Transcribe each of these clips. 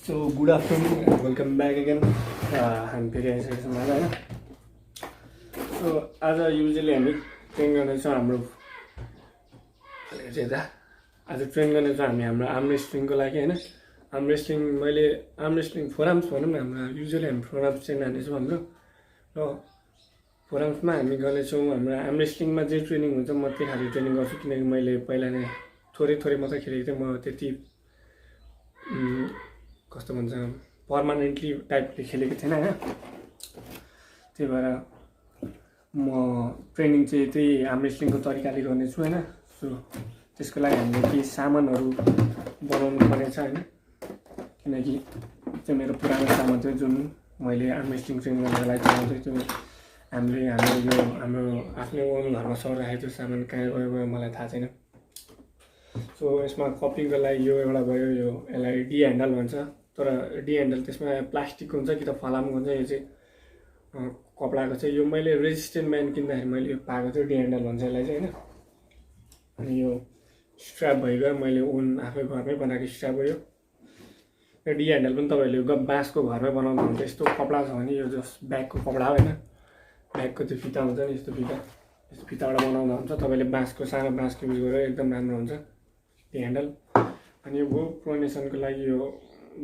So good afternoon and welcome back again. हामी फेरि आइसकेको छौँ आज होइन। सो आज युजली हामी ट्रेन गर्नेछौँ हाम्रो आज ट्रेन गर्नेछौँ हामी हाम्रो आर्म रेस्लिङको लागि होइन। आर्म रेस्लिङ मैले आर्म रेस्लिङ फोरम्स भनौँ न, हाम्रो युजली हामी फोरम्स ट्रेन हानेछौँ हाम्रो। र फोरम्समा हामी गर्नेछौँ हाम्रो आर्म रेस्लिङमा जे ट्रेनिङ हुन्छ म त्यही खाले ट्रेनिङ गर्छु, किनकि मैले पहिला नै थोरै मात्रै खेलेको थिएँ। म त्यति कस्तो भन्छ पर्मानेन्टली टाइपले खेलेको थिएन होइन। त्यही भएर म ट्रेनिङ चाहिँ त्यही आर्म रेस्लिङको तरिकाले गर्नेछु होइन। सो त्यसको लागि हामीले केही सामानहरू बनाउनु पर्नेछ होइन, किनकि त्यो मेरो पुरानो सामान थियो जुन मैले आर्म रेस्लिङ ट्रेन गर्नको लागि चलाउँथेँ। त्यो हाम्रो आफ्नै ओन घरमा सर राखेको थियो सामान, कहाँ गयो मलाई थाहा छैन। सो यसमा कपिङको लागि यो एउटा भयो, यो यसलाई डी ह्यान्डल भन्छ, तर डी ह्यान्डल त्यसमा प्लास्टिकको हुन्छ कि त फलामको हुन्छ। यो चाहिँ कपडाको चाहिँ यो मैले रेजिस्टेन्ट म्यान किन्दाखेरि मैले यो पाएको थियो, डी ह्यान्डल भन्छ यसलाई चाहिँ होइन। अनि यो स्ट्र्याप भइगयो, मैले ओन आफै घरमै बनाएको स्ट्र्याप हो यो। डी ह्यान्डल पनि तपाईँहरूले बाँसको घरमै बनाउनु हुन्छ। यस्तो कपडा छ भने यो जस ब्यागको कपडा हो होइन, ब्यागको त्यो फिता हुन्छ नि, यस्तो फिताबाट बनाउनु हुन्छ। तपाईँले बाँसको सानो बाँसको युज गरेर एकदम राम्रो हुन्छ डी ह्यान्डल। अनि यो भयो प्रोनेसनको लागि यो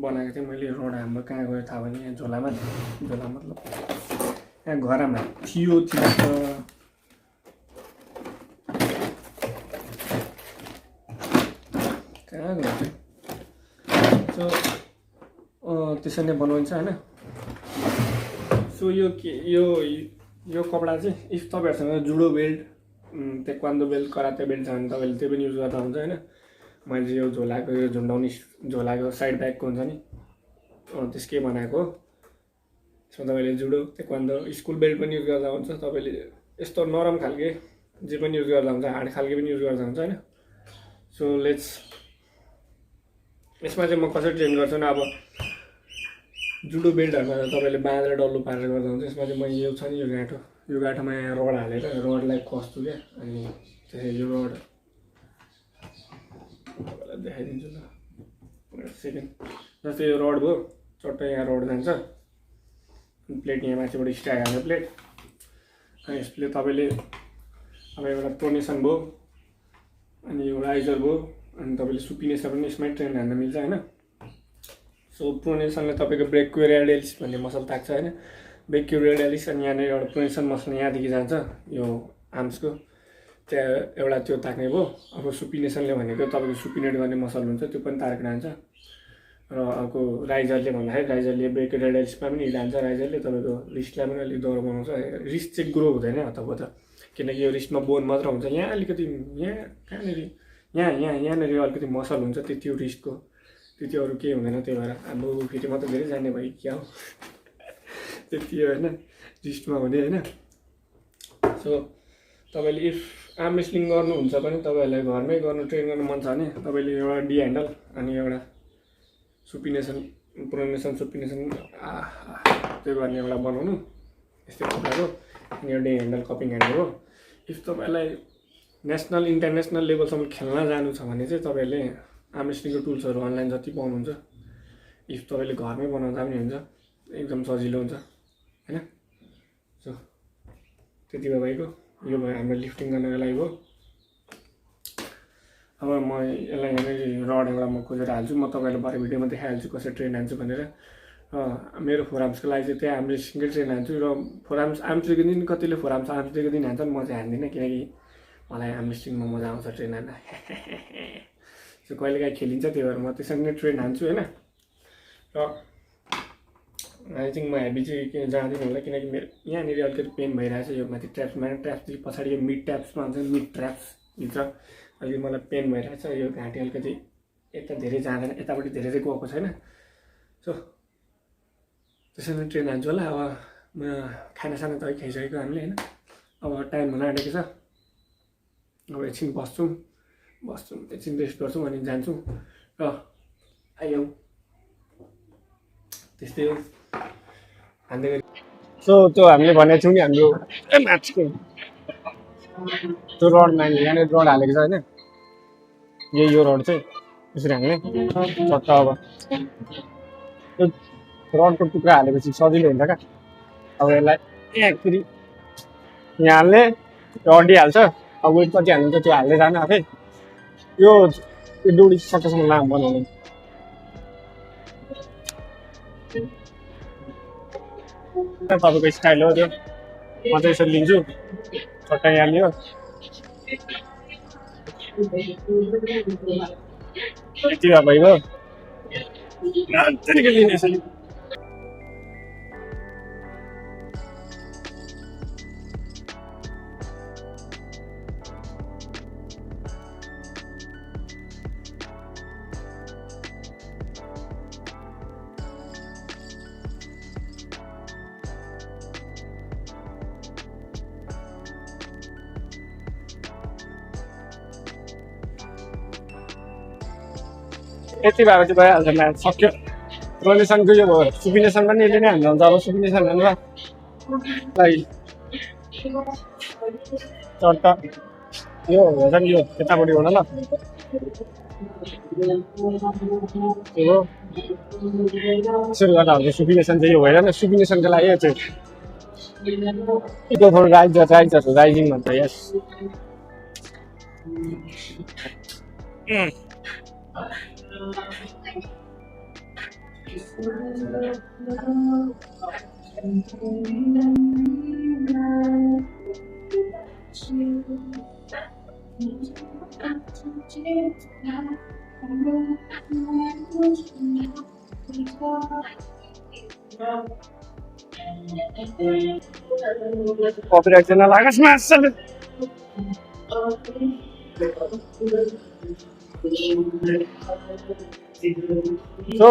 बनाएको थिएँ मैले। रोड हाम्रो कहाँ गयो थाहा भएन, यहाँ झोला मतलब यहाँ घरमा थियो कहाँ गयो। सो त्यसरी नै बनाउँछ होइन। सो यो कपडा चाहिँ इफ तपाईँहरूसँग judo belt, taekwondo belt, karate belt छ भने तपाईँले त्यो पनि युज गर्दा हुन्छ होइन। मैले यो झोलाको यो झुन्डाउने झोलाको साइड ब्यागको हुन्छ नि त्यसकै बनाएको हो। यसमा तपाईँले जुडो, ताइक्वान्डो, स्कुल बेल्ट पनि युज गर्दा हुन्छ। तपाईँले यस्तो नरम खालके जे पनि युज गर्दा हुन्छ, हार्ड खालके पनि युज गर्दा हुन्छ होइन। सो यसमा चाहिँ म कसरी ट्रेन गर्छु न, अब जुडो बेल्टहरूमा तपाईँले बाँधेर डल्लो पारेर गर्दा हुन्छ। यसमा चाहिँ म यो छ नि यो गाँठोमा यहाँ रड हालेर रडलाई कस्छु क्या। अनि त्यसरी यो रड देखाइदिन्छु ल सेकेन्ड। जस्तै यो रड भयो, चट्ट यहाँ रड जान्छ, प्लेट यहाँ माथिबाट स्ट्याक हाल्ने प्लेट। अनि यसले तपाईँले अब एउटा प्रोनेसन भयो, अनि यो राइजर भयो, अनि तपाईँले सुपिनेसन पनि यसमै ट्रेन हान्न मिल्छ होइन। सो प्रोनेसनले तपाईँको ब्रेकको रेडियलिस भन्ने मसल ताक्छ होइन, ब्रेकको रेडियलिस। अनि यहाँनिर एउटा प्रोनेसन मसल यहाँदेखि जान्छ यो आर्म्सको, त्यहाँ एउटा त्यो ताक्ने भयो। अब सुपिनेसनले भनेको तपाईँको सुपिनेट गर्ने मसल हुन्छ, त्यो पनि तारेर जान्छ। र अर्को राइजरले भन्दाखेरि राइजरले ब्रेक रेडियलिसमा पनि हिँडान्छ। राइजरले तपाईँको रिस्टलाई पनि अलिक डर बनाउँछ। रिस्ट चाहिँ ग्रो हुँदैन हतपत, किनकि यो रिस्टमा बोन मात्र हुन्छ। यहाँ अलिकति यहाँ कहाँनिर यहाँनिर अलिकति मसल हुन्छ, त्यति हो रिस्टको, त्यति अरू केही हुँदैन। त्यही भएर अब फेरि मात्रै धेरै जाने भयो क्या हो त्यति हो होइन रिस्टमा हुने होइन। सो तपाईँले इफ आर्म रेस्लिङ गर्नुहुन्छ भने तपाईँहरूलाई घरमै गर्नु ट्रेन गर्नु मन छ भने तपाईँले एउटा डी ह्यान्डल अनि एउटा सुपिनेसन प्रोनेसन सुपिनेसन त्यो गर्ने एउटा बनाउनु यस्तै कपडाको। अनि यो डी ह्यान्डल कपिङ ह्यान्डल हो। इफ तपाईँलाई नेसनल इन्टरनेसनल लेभलसम्म खेल्न जानु छ भने चाहिँ तपाईँले आर्म रेस्लिङको टुल्सहरू अनलाइन जति पाउनुहुन्छ, इफ तपाईँले घरमै बनाउँदा पनि हुन्छ, एकदम सजिलो हुन्छ होइन। सो त्यति भयो भाइको, यो भयो हाम्रो लिफ्टिङ गर्नको लागि भयो। अब म यसलाई यहाँनिर रड एउटा म खोजेर हाल्छु, म तपाईँलाई भरे भिडियोमा देखाइहाल्छु कसरी ट्रेन हान्छु भनेर। र मेरो फोरआर्म्सको लागि चाहिँ त्यही आर्म रेस्लिङकै ट्रेन हान्छु। र फोरआर्म्स आर्म्स डेको दिन कतिले फोरआर्म्स आर्म्स डेको दिन हान्छन्, म चाहिँ हान्दिनँ, किनकि मलाई आर्म रेस्लिङमा मजा आउँछ ट्रेन हान्न। सो कहिलेकाहीँ खेलिन्छ, त्यही भएर म त्यसरी नै ट्रेन हान्छु होइन। र आई थिङ्क म हेभी चाहिँ जाँदिनँ होला, किनकि मेरो यहाँनिर अलिकति पेन भइरहेछ यो माथि ट्र्याप्समा। ट्र्याप्सदेखि पछाडि यो मिड ट्र्याप्समा हुन्छ, मिड ट्र्याप्सभित्र अलिकति मलाई पेन भइरहेछ। यो घाँटी अलिकति यता धेरै जाँदैन, यतापट्टि धेरै चाहिँ गएको छैन। सो त्यसरी नै ट्रेन हान्छु होला। अब म खानासाना त अलिक खाइसकेको हामीले होइन। अब टाइम हुन आँटेको छ, अब एकछिन बस्छौँ, एकछिन रेस्ट गर्छौँ अनि जान्छौँ। र आइयो त्यस्तै हो हान्दै गरी। सो त्यो हामीले भनेको थियौँ नि हाम्रो माथिको त्यो रडमा यहाँनिर रड हालेको छ होइन। यो रड चाहिँ यसरी हाल्ने चट्ट। अब त्यो रडको टुक्रा हालेपछि सजिलो हुन्छ क्या अब यसलाई एकखेरि यहाँ हाल्ने त्यो अड्डिहाल्छ अब वेट कति हाल्नुहुन्छ त्यो हाल्दै जानु आफै यो डुडी सकेसम्म लामो बनाउनु तपाईँको स्टाइल हो त्यो म चाहिँ यसरी लिन्छु चट्टा यहाँ लियो यति भए भइगयो लिने यसरी यति भएपछि भइहाल्छ म्याच सक्यो रोलेसनको यो भयो सुपिनेसन पनि यसले नै हाल्नुहुन्छ अब सुपिनेसन हाल्नु चट्टा यो हुन्छ नि यो यतापट्टि हुन ल यो सुरु गर्दा हुन्छ सुपिनेसन चाहिँ यो भएर न सुपिनेसनको लागि यो चाहिँ थोरै राइजिङ भन्छ यस कपिराइट चाहिँ नलागोस् मासले सो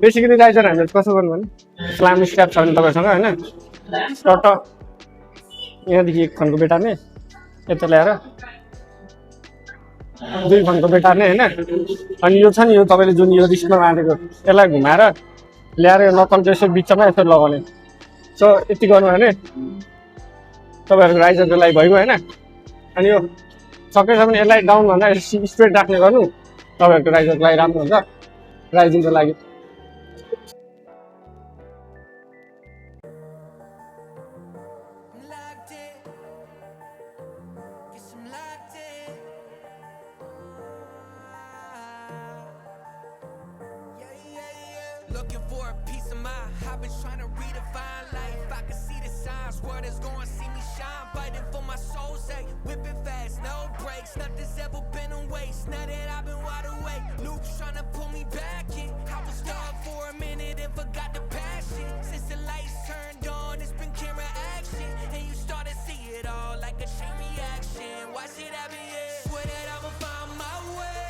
बेसिकली राइजर हामीले कसो गर्नु भने स्लाम स्ट्याप छ भने तपाईँसँग होइन टट यहाँदेखि एक खनको बेटार्ने यता ल्याएर दुई खनको बेटार्ने होइन अनि यो छ नि यो तपाईँले जुन यो रिस्टमा बाँधेको यसलाई घुमाएर ल्याएर यो नकलको यसो बिचमा यसो लगाउने सो यति गर्नु भने तपाईँहरूको राइजरको लागि भइगयो होइन अनि यो सकेसम्म यसलाई डाउन भन्दा स्ट्रेट राख्ने गर्नु तपाईँहरूको राइजरको लागि राम्रो हुन्छ राइजिङको लागि Looking for a piece of mind. I've been trying to redefine life. I can see the signs. World is gonna see me shine. Fighting for my soul, say whipping fast, no brakes. Nothing's ever been a waste. Now that I've been wide awake, Luke's trying to pull me back in. I was stuck for a minute and forgot the passion. Since the lights turned on, it's been camera action, and you start to see it all like a chain reaction. Watch it happen, yeah. Swear that I'ma find my way.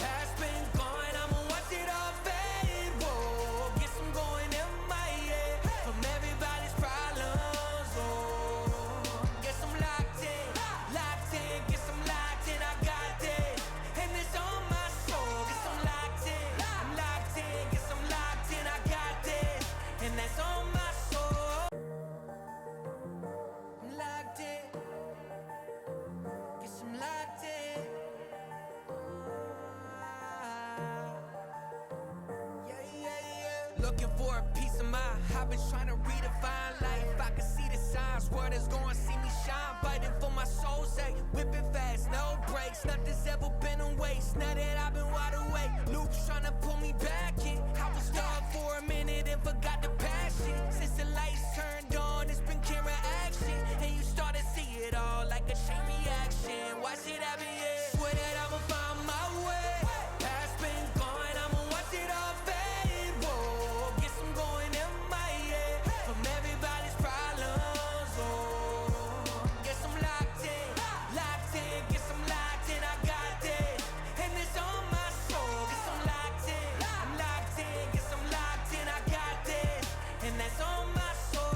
Past been gone, I'ma watch it all fade. Whoa, guess I'm going MIA from everybody's problems. Oh, guess I'm locked in, guess I'm locked in. I got this, and it's on my soul. Guess I'm locked in, guess I'm locked in. I got this, and that's on my soul. I'm locked in, guess I'm locked in. Looking for a piece of mind. I've been trying to redefine life. I can see the signs. World is gonna see me shine. Fighting for my soul, say whipping fast, no brakes. Nothing's ever been a waste. Now that I've been wide awake, Luke's trying to pull me back in. I was stuck for a minute and forgot the passion. Since the lights turned on, it's been camera action, and you start to see it all like a chain reaction. Watch it happen, yeah. Swear that I'ma find my way. Past been gone, I'ma watch it all fade. Whoa, guess I'm going MIA from everybody's problems. Oh, guess I'm locked in, guess I'm locked in. I got this, and it's on my soul. Guess I'm locked in, guess I'm locked in. I got this, and that's on my soul.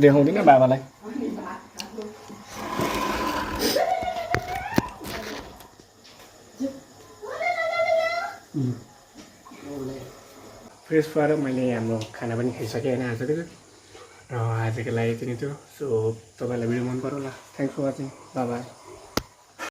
देखाउँदिनँ बाबालाई fresh भएर मैले हाम्रो खाना पनि खाइसकेँ होइन आजको चाहिँ र आजको लागि यति नै थियो सो तपाईँलाई भिडियो मन पऱ्यो होला थ्याङ्क्स फर वाचिङ बाई